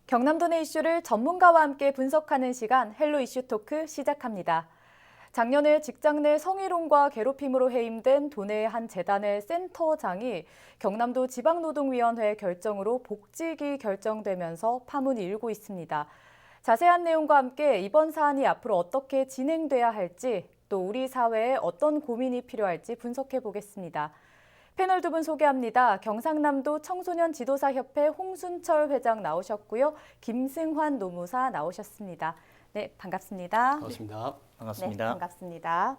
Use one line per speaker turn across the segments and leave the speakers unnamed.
경남도 내 이슈를 전문가와 함께 분석하는 시간 헬로 이슈 토크 시작합니다. 작년에 직장 내 성희롱과 괴롭힘으로 해임된 도내의 한 재단의 센터장이 경남도 지방노동위원회 결정으로 복직이 결정되면서 파문이 일고 있습니다. 자세한 내용과 함께 이번 사안이 앞으로 어떻게 진행돼야 할지 또 우리 사회에 어떤 고민이 필요할지 분석해 보겠습니다. 패널 두 분 소개합니다. 경상남도 청소년 지도사협회 홍순철 회장 나오셨고요. 김승환 노무사 나오셨습니다. 네, 반갑습니다.
반갑습니다.
네, 반갑습니다.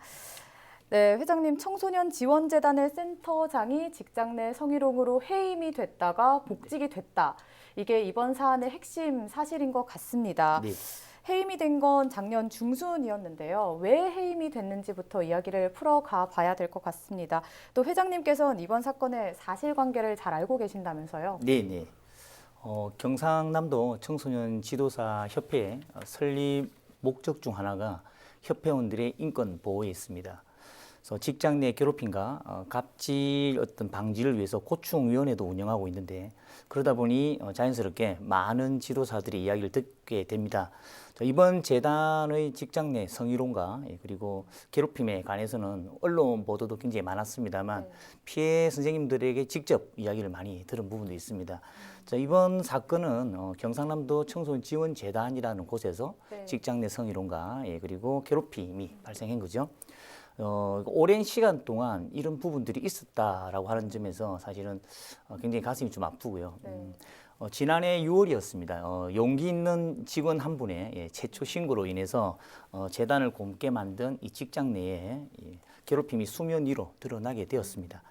네, 회장님, 청소년 지원재단의 센터장이 직장 내 성희롱으로 해임이 됐다가 복직이 됐다. 이게 이번 사안의 핵심 사실인 것 같습니다.
네.
해임이 된 건 작년 중순이었는데요. 왜 해임이 됐는지부터 이야기를 풀어가 봐야 될 것 같습니다. 또 회장님께서는 이번 사건의 사실관계를 잘 알고 계신다면서요?
네. 경상남도 청소년 지도사 협회 설립 목적 중 하나가 협회원들의 인권 보호에 있습니다. 그래서 직장 내 괴롭힘과 갑질 어떤 방지를 위해서 고충위원회도 운영하고 있는데 그러다 보니 자연스럽게 많은 지도사들의 이야기를 듣게 됩니다. 이번 재단의 직장 내 성희롱과 그리고 괴롭힘에 관해서는 언론 보도도 굉장히 많았습니다만 피해 선생님들에게 직접 이야기를 많이 들은 부분도 있습니다. 이번 사건은 경상남도 청소년 지원 재단이라는 곳에서 직장 내 성희롱과 그리고 괴롭힘이 발생한 거죠. 오랜 시간 동안 이런 부분들이 있었다라고 하는 점에서 사실은 굉장히 가슴이 좀 아프고요. 지난해 6월이었습니다. 용기 있는 직원 한 분의 최초 신고로 인해서 재단을 곰게 만든 이 직장 내에 괴롭힘이 수면 위로 드러나게 되었습니다.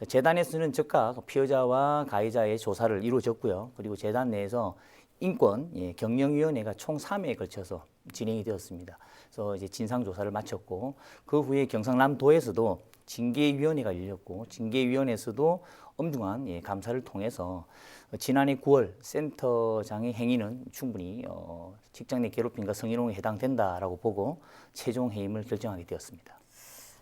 재단에서는 즉각 피해자와 가해자의 조사를 이루어졌고요. 그리고 재단 내에서 인권 경영위원회가 총 3회에 걸쳐서 진행이 되었습니다. 그래서 이제 진상조사를 마쳤고 그 후에 경상남도에서도 징계위원회가 열렸고 징계위원회에서도 엄중한 감사를 통해서 지난해 9월 센터장의 행위는 충분히 직장 내 괴롭힘과 성희롱에 해당된다라고 보고 최종 해임을 결정하게 되었습니다.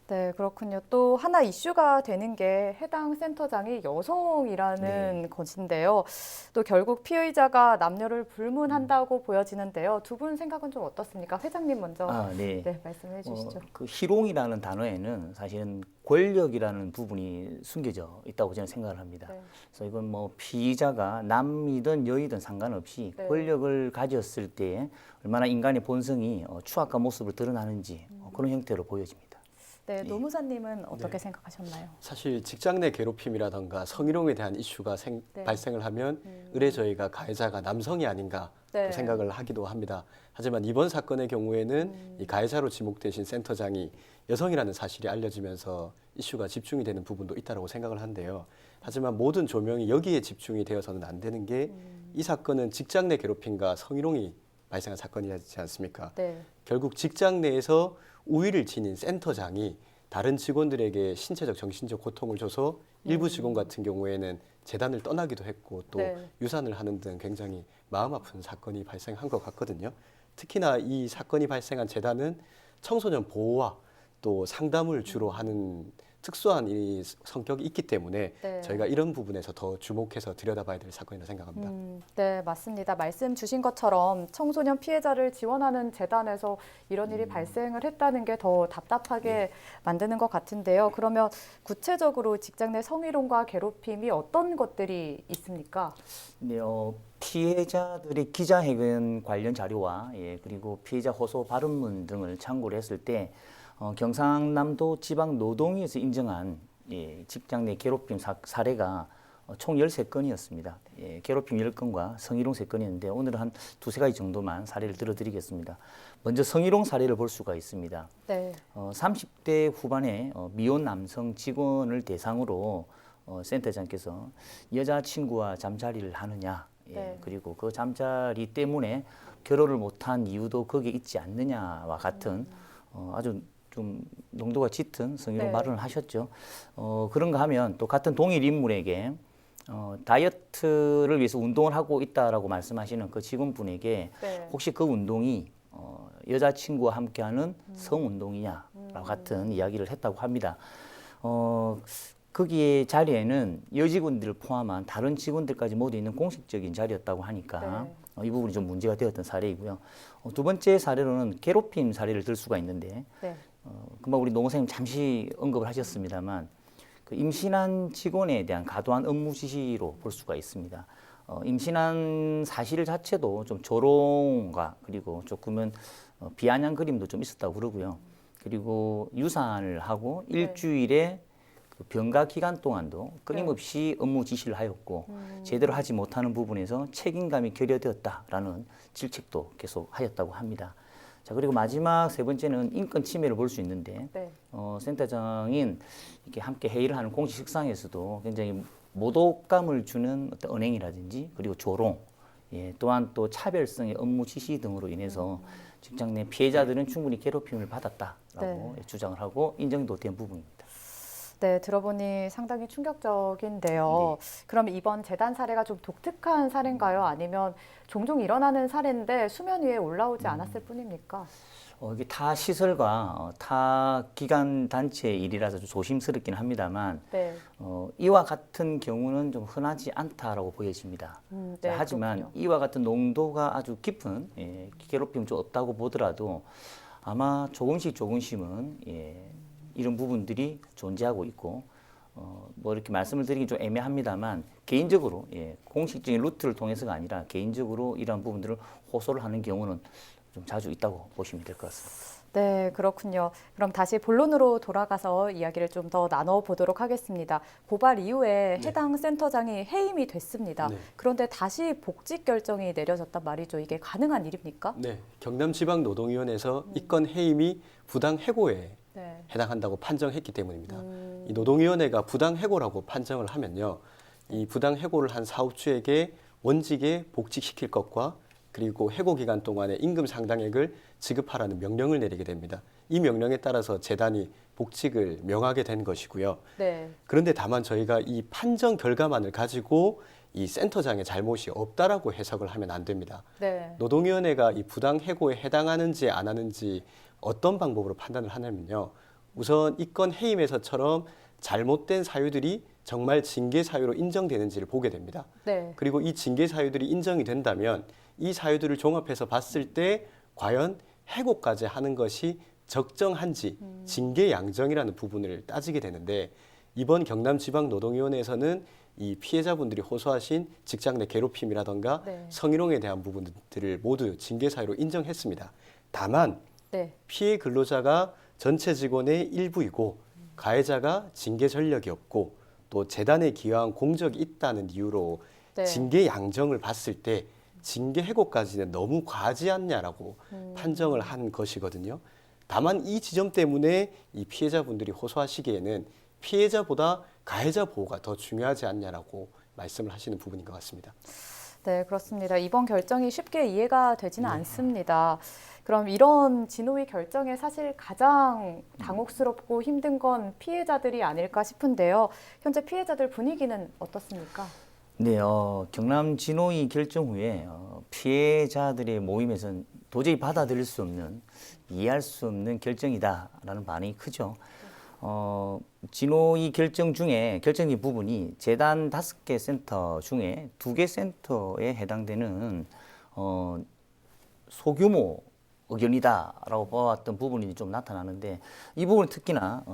네, 그렇군요. 또 하나 이슈가 되는 게 해당 센터장이 여성이라는 것인데요. 또 결국 피의자가 남녀를 불문한다고 보여지는데요. 두 분 생각은 좀 어떻습니까? 회장님 먼저 말씀해 주시죠.
그 희롱이라는 단어에는 사실은 권력이라는 부분이 숨겨져 있다고 저는 생각을 합니다. 그래서 이건 뭐 피의자가 남이든 여이든 상관없이 권력을 가졌을 때 얼마나 인간의 본성이 추악한 모습을 드러나는지 그런 형태로 보여집니다.
네, 노무사님은 어떻게 생각하셨나요?
사실 직장 내 괴롭힘이라던가 성희롱에 대한 이슈가 발생을 하면 의뢰 저희가 가해자가 남성이 아닌가 생각을 하기도 합니다. 하지만 이번 사건의 경우에는 이 가해자로 지목되신 센터장이 여성이라는 사실이 알려지면서 이슈가 집중이 되는 부분도 있다고 생각을 하는데요. 하지만 모든 조명이 여기에 집중이 되어서는 안 되는 게 이 사건은 직장 내 괴롭힘과 성희롱이 발생한 사건이지 않습니까? 결국 직장 내에서 우위를 지닌 센터장이 다른 직원들에게 신체적, 정신적 고통을 줘서 일부 직원 같은 경우에는 재단을 떠나기도 했고 또 유산을 하는 등 굉장히 마음 아픈 사건이 발생한 것 같거든요. 특히나 이 사건이 발생한 재단은 청소년 보호와 또 상담을 주로 하는 특수한 이 성격이 있기 때문에 저희가 이런 부분에서 더 주목해서 들여다봐야 될 사건이라고 생각합니다.
네, 맞습니다. 말씀 주신 것처럼 청소년 피해자를 지원하는 재단에서 이런 일이 발생을 했다는 게 더 답답하게 만드는 것 같은데요. 그러면 구체적으로 직장 내 성희롱과 괴롭힘이 어떤 것들이 있습니까?
네, 피해자들의 기자회견 관련 자료와 그리고 피해자 호소 발언문 등을 참고를 했을 때 경상남도 지방노동위에서 인정한 직장 내 괴롭힘 사례가 총 13건이었습니다. 괴롭힘 10건과 성희롱 3건이었는데 오늘은 한 두세 가지 정도만 사례를 들어드리겠습니다. 먼저 성희롱 사례를 볼 수가 있습니다. 30대 후반의 미혼 남성 직원을 대상으로 센터장께서 여자친구와 잠자리를 하느냐 그리고 그 잠자리 때문에 결혼을 못한 이유도 거기에 있지 않느냐와 같은 아주 좀 농도가 짙은 성희롱 발언을 하셨죠. 그런가 하면 또 같은 동일 인물에게 다이어트를 위해서 운동을 하고 있다라고 말씀하시는 그 직원분에게 혹시 그 운동이 여자친구와 함께하는 성운동이냐라고 같은 이야기를 했다고 합니다. 거기에 자리에는 여직원들을 포함한 다른 직원들까지 모두 있는 공식적인 자리였다고 하니까
네.
이 부분이 좀 문제가 되었던 사례이고요. 두 번째 사례로는 괴롭힘 사례를 들 수가 있는데
네.
금방 우리 노 선생님 잠시 언급을 하셨습니다만 그 임신한 직원에 대한 과도한 업무 지시로 볼 수가 있습니다. 임신한 사실 자체도 좀 조롱과 그리고 조금은 비아냥 그림도 좀 있었다고 그러고요. 그리고 유산을 하고 일주일에 그 병가 기간 동안도 끊임없이 업무 지시를 하였고 제대로 하지 못하는 부분에서 책임감이 결여되었다라는 질책도 계속 하였다고 합니다. 자, 그리고 마지막 세 번째는 인권 침해를 볼 수 있는데
네.
센터장인 이렇게 함께 회의를 하는 공식 식상에서도 굉장히 모독감을 주는 어떤 언행이라든지 그리고 조롱, 또한 또 차별성의 업무 지시 등으로 인해서 직장 내 피해자들은 충분히 괴롭힘을 받았다라고 주장을 하고 인정도 된 부분입니다.
네, 들어보니 상당히 충격적인데요. 그럼 이번 재단 사례가 좀 독특한 사례인가요? 아니면 종종 일어나는 사례인데 수면 위에 올라오지 않았을 뿐입니까?
이게 타 시설과 타 기관 단체의 일이라서 좀 조심스럽긴 합니다만
네.
이와 같은 경우는 좀 흔하지 않다라고 보여집니다.
네,
하지만
그렇군요.
이와 같은 농도가 아주 깊은 괴롭힘 좀 없다고 보더라도 아마 조금씩은 이런 부분들이 존재하고 있고 뭐 이렇게 말씀을 드리기 좀 애매합니다만 개인적으로 공식적인 루트를 통해서가 아니라 개인적으로 이러한 부분들을 호소를 하는 경우는 좀 자주 있다고 보시면 될 것 같습니다.
네, 그렇군요. 그럼 다시 본론으로 돌아가서 이야기를 좀 더 나눠보도록 하겠습니다. 고발 이후에 해당 센터장이 해임이 됐습니다.
네.
그런데 다시 복직 결정이 내려졌단 말이죠. 이게 가능한 일입니까?
네, 경남지방노동위원회에서 이 건 해임이 부당 해고에
네.
해당한다고 판정했기 때문입니다. 이 노동위원회가 부당 해고라고 판정을 하면요, 이 부당 해고를 한 사업주에게 원직에 복직시킬 것과 그리고 해고 기간 동안에 임금 상당액을 지급하라는 명령을 내리게 됩니다. 이 명령에 따라서 재단이 복직을 명하게 된 것이고요.
네.
그런데 다만 저희가 이 판정 결과만을 가지고 이 센터장의 잘못이 없다라고 해석을 하면 안 됩니다.
네.
노동위원회가 이 부당 해고에 해당하는지 안 하는지 어떤 방법으로 판단을 하냐면요. 우선 이 건 해임에서처럼 잘못된 사유들이 정말 징계 사유로 인정되는지를 보게 됩니다.
네.
그리고 이 징계 사유들이 인정이 된다면 이 사유들을 종합해서 봤을 때 과연 해고까지 하는 것이 적정한지 징계 양정이라는 부분을 따지게 되는데 이번 경남지방노동위원회에서는 이 피해자분들이 호소하신 직장 내 괴롭힘이라던가
네.
성희롱에 대한 부분들을 모두 징계 사유로 인정했습니다. 다만
네.
피해 근로자가 전체 직원의 일부이고 가해자가 징계 전력이 없고 또 재단에 기여한 공적이 있다는 이유로
네.
징계 양정을 봤을 때 징계 해고까지는 너무 과하지 않냐라고 판정을 한 것이거든요. 다만 이 지점 때문에 이 피해자분들이 호소하시기에는 피해자보다 가해자 보호가 더 중요하지 않냐라고 말씀을 하시는 부분인 것 같습니다.
네, 그렇습니다. 이번 결정이 쉽게 이해가 되지는 않습니다. 그럼 이런 진호위 결정에 사실 가장 당혹스럽고 힘든 건 피해자들이 아닐까 싶은데요. 현재 피해자들 분위기는 어떻습니까?
네, 경남 진호위 결정 후에 피해자들의 모임에서는 도저히 받아들일 수 없는, 이해할 수 없는 결정이다라는 반응이 크죠. 진호위 결정 중에 결정의 부분이 재단 5개 센터 중에 2개 센터에 해당되는 소규모 의견이다라고 봐왔던 부분이 좀 나타나는데 이 부분 특히나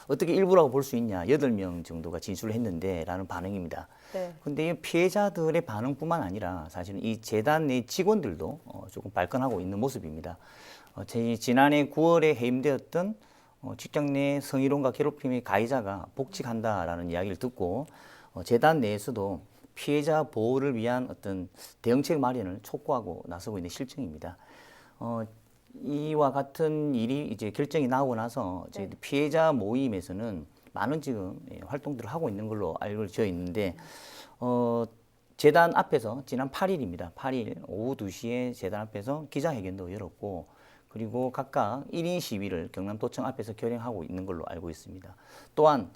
어떻게 일부라고 볼 수 있냐 8명 정도가 진술을 했는데 라는 반응입니다.
네.
근데 이 피해자들의 반응뿐만 아니라 사실은 이 재단 내 직원들도 조금 발끈하고 있는 모습입니다. 지난해 9월에 해임되었던 직장 내 성희롱과 괴롭힘의 가해자가 복직한다라는 이야기를 듣고 재단 내에서도 피해자 보호를 위한 어떤 대응책 마련을 촉구하고 나서고 있는 실정입니다. 이와 같은 일이 이제 결정이 나오고 나서 저희 피해자 모임에서는 많은 지금 활동들을 하고 있는 걸로 알려져 있는데 재단 앞에서 지난 8일입니다. 8일 오후 2시에 재단 앞에서 기자회견도 열었고 그리고 각각 1인 시위를 경남도청 앞에서 결행하고 있는 걸로 알고 있습니다. 또한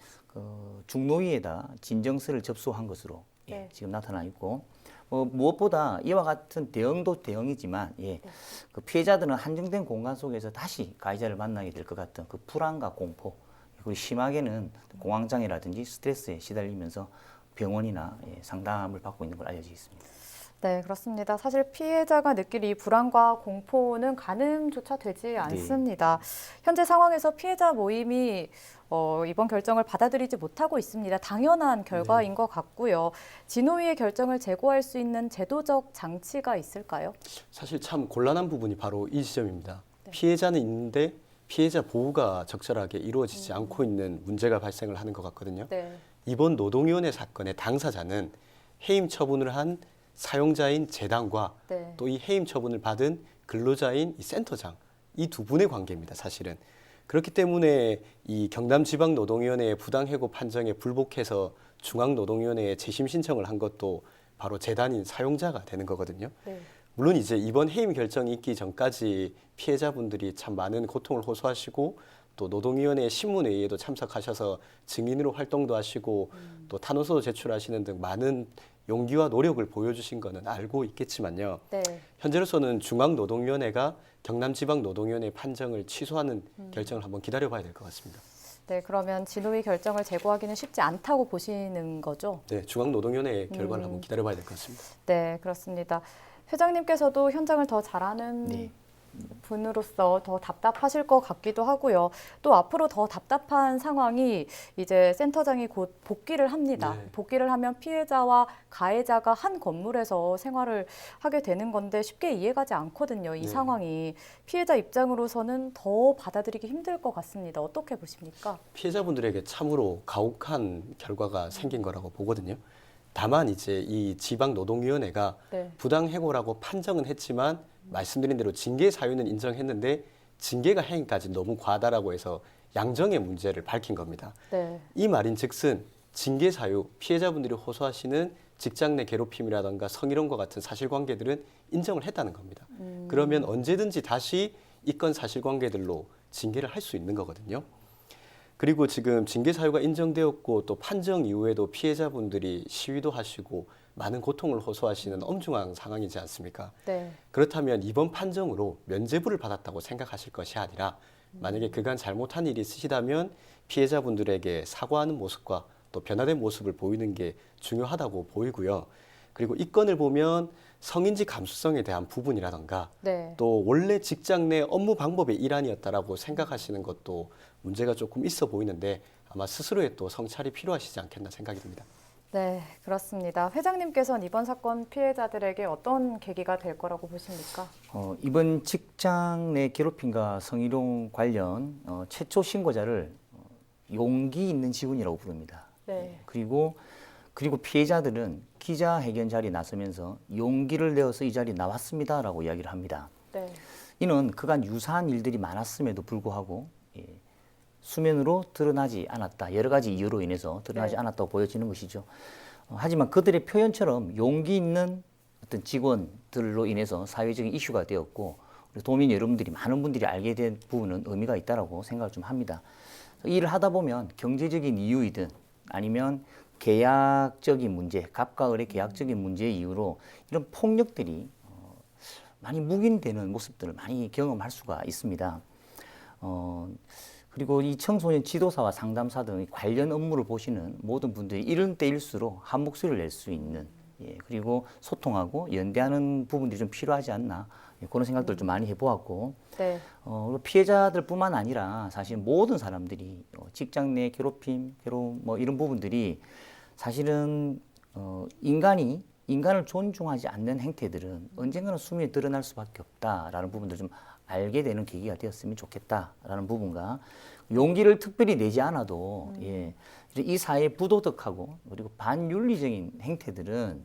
중노위에다 진정서를 접수한 것으로 지금 나타나 있고 무엇보다 이와 같은 대응도 대응이지만 그 피해자들은 한정된 공간 속에서 다시 가해자를 만나게 될 것 같은 그 불안과 공포 그리고 심하게는 공황장애라든지 스트레스에 시달리면서 병원이나 상담을 받고 있는 걸 알려져 있습니다.
네, 그렇습니다. 사실 피해자가 느낄 이 불안과 공포는 가늠조차 되지 않습니다. 현재 상황에서 피해자 모임이 이번 결정을 받아들이지 못하고 있습니다. 당연한 결과인 것 같고요. 진호위의 결정을 재고할 수 있는 제도적 장치가 있을까요?
사실 참 곤란한 부분이 바로 이 지점입니다. 피해자는 있는데 피해자 보호가 적절하게 이루어지지 않고 있는 문제가 발생을 하는 것 같거든요.
네.
이번 노동위원회 사건의 당사자는 해임 처분을 한 사용자인 재단과
네.
또 이 해임 처분을 받은 근로자인 이 센터장, 이 두 분의 관계입니다, 사실은. 그렇기 때문에 이 경남지방노동위원회의 부당해고 판정에 불복해서 중앙노동위원회에 재심 신청을 한 것도 바로 재단인 사용자가 되는 거거든요.
네.
물론 이제 이번 해임 결정이 있기 전까지 피해자분들이 참 많은 고통을 호소하시고 또 노동위원회 신문회의에도 참석하셔서 증인으로 활동도 하시고 또 탄원서도 제출하시는 등 많은 용기와 노력을 보여주신 거는 알고 있겠지만요.
네.
현재로서는 중앙노동위원회가 경남지방노동위원회 판정을 취소하는 결정을 한번 기다려봐야 될 것 같습니다.
네, 그러면 진호위 결정을 재고하기는 쉽지 않다고 보시는 거죠?
네, 중앙노동위원회의 결과를 한번 기다려봐야 될 것 같습니다.
네, 그렇습니다. 회장님께서도 현장을 더 잘 아는 분으로서 더 답답하실 것 같기도 하고요. 또 앞으로 더 답답한 상황이 이제 센터장이 곧 복귀를 합니다.
네.
복귀를 하면 피해자와 가해자가 한 건물에서 생활을 하게 되는 건데 쉽게 이해가지 않거든요. 이
네.
상황이. 피해자 입장으로서는 더 받아들이기 힘들 것 같습니다. 어떻게 보십니까?
피해자분들에게 참으로 가혹한 결과가 생긴 거라고 보거든요. 다만 이제 이 지방노동위원회가
네.
부당해고라고 판정은 했지만 말씀드린 대로 징계 사유는 인정했는데 징계가 해임까지 너무 과다라고 해서 양정의 문제를 밝힌 겁니다.
네.
이 말인즉슨 징계 사유, 피해자분들이 호소하시는 직장 내 괴롭힘이라든가 성희롱과 같은 사실관계들은 인정을 했다는 겁니다. 그러면 언제든지 다시 이 건 사실관계들로 징계를 할 수 있는 거거든요. 그리고 지금 징계 사유가 인정되었고 또 판정 이후에도 피해자분들이 시위도 하시고 많은 고통을 호소하시는 엄중한 상황이지 않습니까?
네.
그렇다면 이번 판정으로 면죄부를 받았다고 생각하실 것이 아니라 만약에 그간 잘못한 일이 있으시다면 피해자분들에게 사과하는 모습과 또 변화된 모습을 보이는 게 중요하다고 보이고요. 그리고 이 건을 보면 성인지 감수성에 대한 부분이라던가
네.
또 원래 직장 내 업무 방법의 일환이었다라고 생각하시는 것도 문제가 조금 있어 보이는데 아마 스스로의 또 성찰이 필요하시지 않겠나 생각이 듭니다.
네, 그렇습니다. 회장님께서는 이번 사건 피해자들에게 어떤 계기가 될 거라고 보십니까?
이번 직장 내 괴롭힘과 성희롱 관련 최초 신고자를 용기 있는 직원이라고 부릅니다.
네.
그리고 피해자들은 기자회견 자리에 나서면서 용기를 내어서 이 자리에 나왔습니다라고 이야기를 합니다.
네.
이는 그간 유사한 일들이 많았음에도 불구하고 수면으로 드러나지 않았다. 여러 가지 이유로 인해서 드러나지
네.
않았다고 보여지는 것이죠. 하지만 그들의 표현처럼 용기 있는 어떤 직원들로 인해서 사회적인 이슈가 되었고 도민 여러분들이 많은 분들이 알게 된 부분은 의미가 있다고 생각을 좀 합니다. 이 일을 하다 보면 경제적인 이유이든 아니면 계약적인 문제, 갑과 을의 계약적인 문제의 이유로 이런 폭력들이 많이 묵인되는 모습들을 많이 경험할 수가 있습니다. 그리고 이 청소년 지도사와 상담사 등 관련 업무를 보시는 모든 분들이 이런 때일수록 한 목소리를 낼 수 있는 그리고 소통하고 연대하는 부분들이 좀 필요하지 않나 그런 생각들을 좀 많이 해보았고
네.
그리고 피해자들뿐만 아니라 사실 모든 사람들이 직장 내 괴롭힘, 괴로움 뭐 이런 부분들이 사실은 인간을 존중하지 않는 행태들은 언젠가는 수면에 드러날 수밖에 없다라는 부분들 좀 알게 되는 계기가 되었으면 좋겠다라는 부분과 용기를 특별히 내지 않아도 이 사회의 부도덕하고 그리고 반윤리적인 행태들은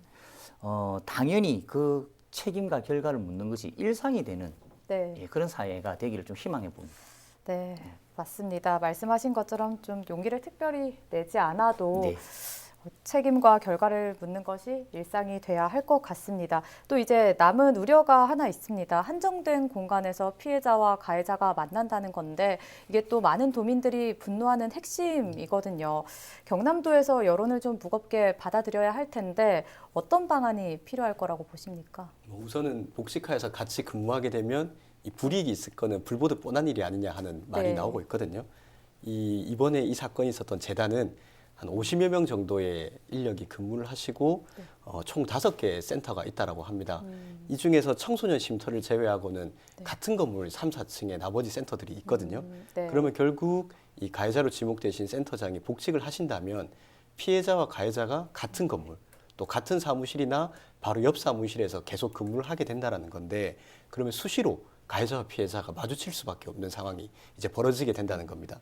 당연히 그 책임과 결과를 묻는 것이 일상이 되는
네.
그런 사회가 되기를 좀 희망해 봅니다.
네, 맞습니다. 말씀하신 것처럼 좀 용기를 특별히 내지 않아도
네.
책임과 결과를 묻는 것이 일상이 돼야 할 것 같습니다. 또 이제 남은 우려가 하나 있습니다. 한정된 공간에서 피해자와 가해자가 만난다는 건데 이게 또 많은 도민들이 분노하는 핵심이거든요. 경남도에서 여론을 좀 무겁게 받아들여야 할 텐데 어떤 방안이 필요할 거라고 보십니까?
우선은 복직하에서 같이 근무하게 되면 이 불이익이 있을 거는 불보듯 뻔한 일이 아니냐 하는 말이
네.
나오고 있거든요. 이번에 이 사건이 있었던 재단은 한 50여 명 정도의 인력이 근무를 하시고 총 5개의 센터가 있다라고 합니다. 이 중에서 청소년 쉼터를 제외하고는 같은 건물 3, 4층에 나머지 센터들이 있거든요. 그러면 결국 이 가해자로 지목되신 센터장이 복직을 하신다면 피해자와 가해자가 같은 건물 또 같은 사무실이나 바로 옆 사무실에서 계속 근무를 하게 된다라는 건데 그러면 수시로 가해자와 피해자가 마주칠 수밖에 없는 상황이 이제 벌어지게 된다는 겁니다.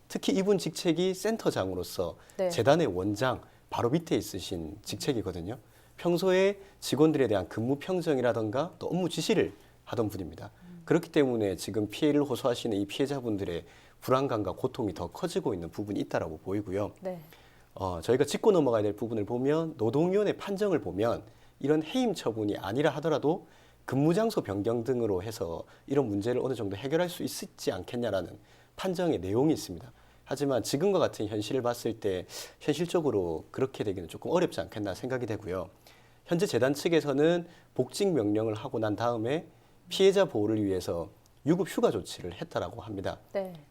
특히 이분 직책이 센터장으로서 재단의 원장 바로 밑에 있으신 직책이거든요. 평소에 직원들에 대한 근무 평정이라던가 또 업무 지시를 하던 분입니다. 그렇기 때문에 지금 피해를 호소하시는 이 피해자분들의 불안감과 고통이 더 커지고 있는 부분이 있다라고 보이고요. 저희가 짚고 넘어가야 될 부분을 보면 노동위원회 판정을 보면 이런 해임 처분이 아니라 하더라도 근무 장소 변경 등으로 해서 이런 문제를 어느 정도 해결할 수 있지 않겠냐라는 판정의 내용이 있습니다. 하지만 지금과 같은 현실을 봤을 때 현실적으로 그렇게 되기는 조금 어렵지 않겠나 생각이 되고요. 현재 재단 측에서는 복직 명령을 하고 난 다음에 피해자 보호를 위해서 유급 휴가 조치를 했다라고 합니다.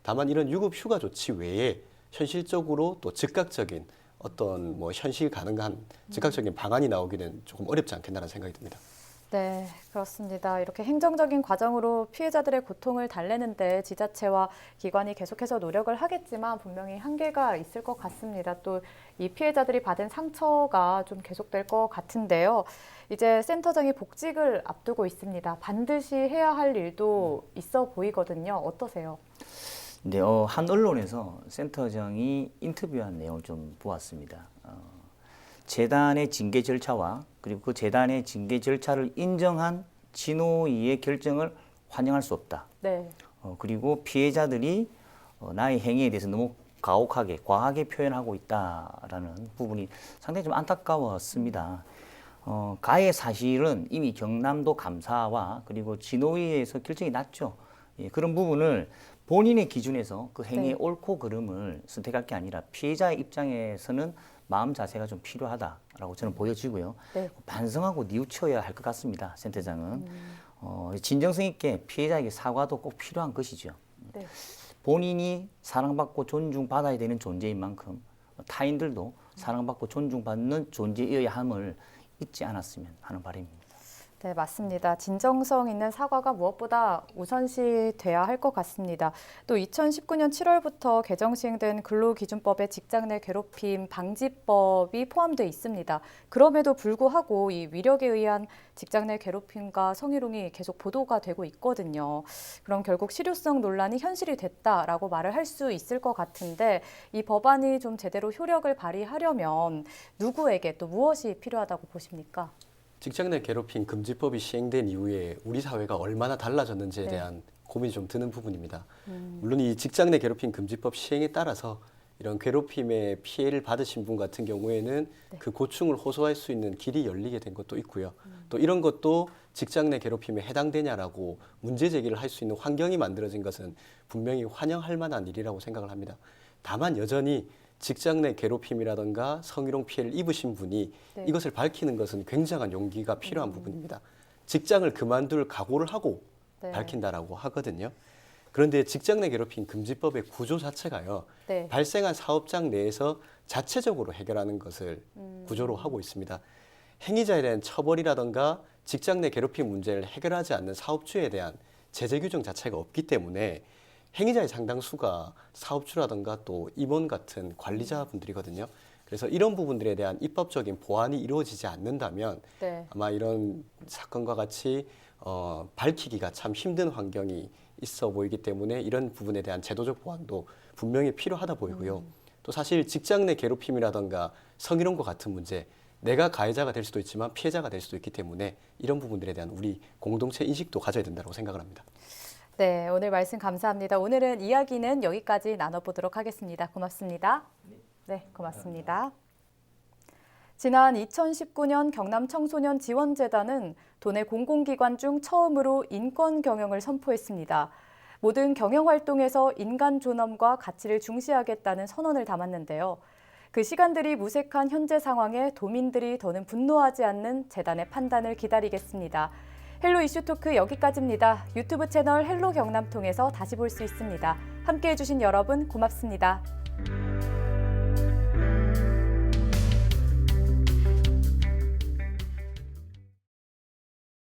다만 이런 유급 휴가 조치 외에 현실적으로 또 즉각적인 어떤 뭐 현실 가능한 즉각적인 방안이 나오기는 조금 어렵지 않겠나라는 생각이 듭니다.
네, 그렇습니다. 이렇게 행정적인 과정으로 피해자들의 고통을 달래는데 지자체와 기관이 계속해서 노력을 하겠지만 분명히 한계가 있을 것 같습니다. 또 이 피해자들이 받은 상처가 좀 계속될 것 같은데요. 이제 센터장이 복직을 앞두고 있습니다. 반드시 해야 할 일도 있어 보이거든요. 어떠세요?
네, 한 언론에서 센터장이 인터뷰한 내용을 좀 보았습니다. 재단의 징계 절차와 그리고 그 재단의 징계 절차를 인정한 진호위의 결정을 환영할 수 없다. 그리고 피해자들이 나의 행위에 대해서 너무 가혹하게, 과하게 표현하고 있다라는 부분이 상당히 좀 안타까웠습니다. 가해 사실은 이미 경남도 감사와 그리고 진호위에서 결정이 났죠. 예, 그런 부분을 본인의 기준에서 그 행위의 옳고 그름을 선택할 게 아니라 피해자의 입장에서는 마음 자세가 좀 필요하다라고 저는 보여지고요. 반성하고 뉘우쳐야 할 것 같습니다. 센터장은 진정성 있게 피해자에게 사과도 꼭 필요한 것이죠. 본인이 사랑받고 존중받아야 되는 존재인 만큼 타인들도 사랑받고 존중받는 존재여야 함을 잊지 않았으면 하는 바람입니다.
네, 맞습니다. 진정성 있는 사과가 무엇보다 우선시 돼야 할 것 같습니다. 또 2019년 7월부터 개정 시행된 근로기준법에 직장 내 괴롭힘 방지법이 포함되어 있습니다. 그럼에도 불구하고 이 위력에 의한 직장 내 괴롭힘과 성희롱이 계속 보도가 되고 있거든요. 그럼 결국 실효성 논란이 현실이 됐다라고 말을 할 수 있을 것 같은데 이 법안이 좀 제대로 효력을 발휘하려면 누구에게 또 무엇이 필요하다고 보십니까?
직장 내 괴롭힘 금지법이 시행된 이후에 우리 사회가 얼마나 달라졌는지에 대한 고민이 좀 드는 부분입니다. 물론 이 직장 내 괴롭힘 금지법 시행에 따라서 이런 괴롭힘의 피해를 받으신 분 같은 경우에는 그 고충을 호소할 수 있는 길이 열리게 된 것도 있고요. 또 이런 것도 직장 내 괴롭힘에 해당되냐라고 문제 제기를 할 수 있는 환경이 만들어진 것은 분명히 환영할 만한 일이라고 생각을 합니다. 다만 여전히 직장 내 괴롭힘이라든가 성희롱 피해를 입으신 분이 이것을 밝히는 것은 굉장한 용기가 필요한 부분입니다. 직장을 그만둘 각오를 하고 밝힌다라고 하거든요. 그런데 직장 내 괴롭힘 금지법의 구조 자체가요. 발생한 사업장 내에서 자체적으로 해결하는 것을 구조로 하고 있습니다. 행위자에 대한 처벌이라든가 직장 내 괴롭힘 문제를 해결하지 않는 사업주에 대한 제재 규정 자체가 없기 때문에 행위자의 상당수가 사업주라든가 또 임원 같은 관리자분들이거든요. 그래서 이런 부분들에 대한 입법적인 보완이 이루어지지 않는다면 아마 이런 사건과 같이 밝히기가 참 힘든 환경이 있어 보이기 때문에 이런 부분에 대한 제도적 보완도 분명히 필요하다 보이고요. 또 사실 직장 내 괴롭힘이라든가 성희롱과 같은 문제, 내가 가해자가 될 수도 있지만 피해자가 될 수도 있기 때문에 이런 부분들에 대한 우리 공동체 인식도 가져야 된다고 생각을 합니다.
네, 오늘 말씀 감사합니다. 오늘은 이야기는 여기까지 나눠보도록 하겠습니다. 고맙습니다. 네, 고맙습니다. 지난 2019년 경남 청소년 지원재단은 도내 공공기관 중 처음으로 인권 경영을 선포했습니다. 모든 경영 활동에서 인간 존엄과 가치를 중시하겠다는 선언을 담았는데요. 그 시간들이 무색한 현재 상황에 도민들이 더는 분노하지 않는 재단의 판단을 기다리겠습니다. 헬로 이슈토크 여기까지입니다. 유튜브 채널 헬로 경남 통해서 다시 볼 수 있습니다. 함께해 주신 여러분 고맙습니다.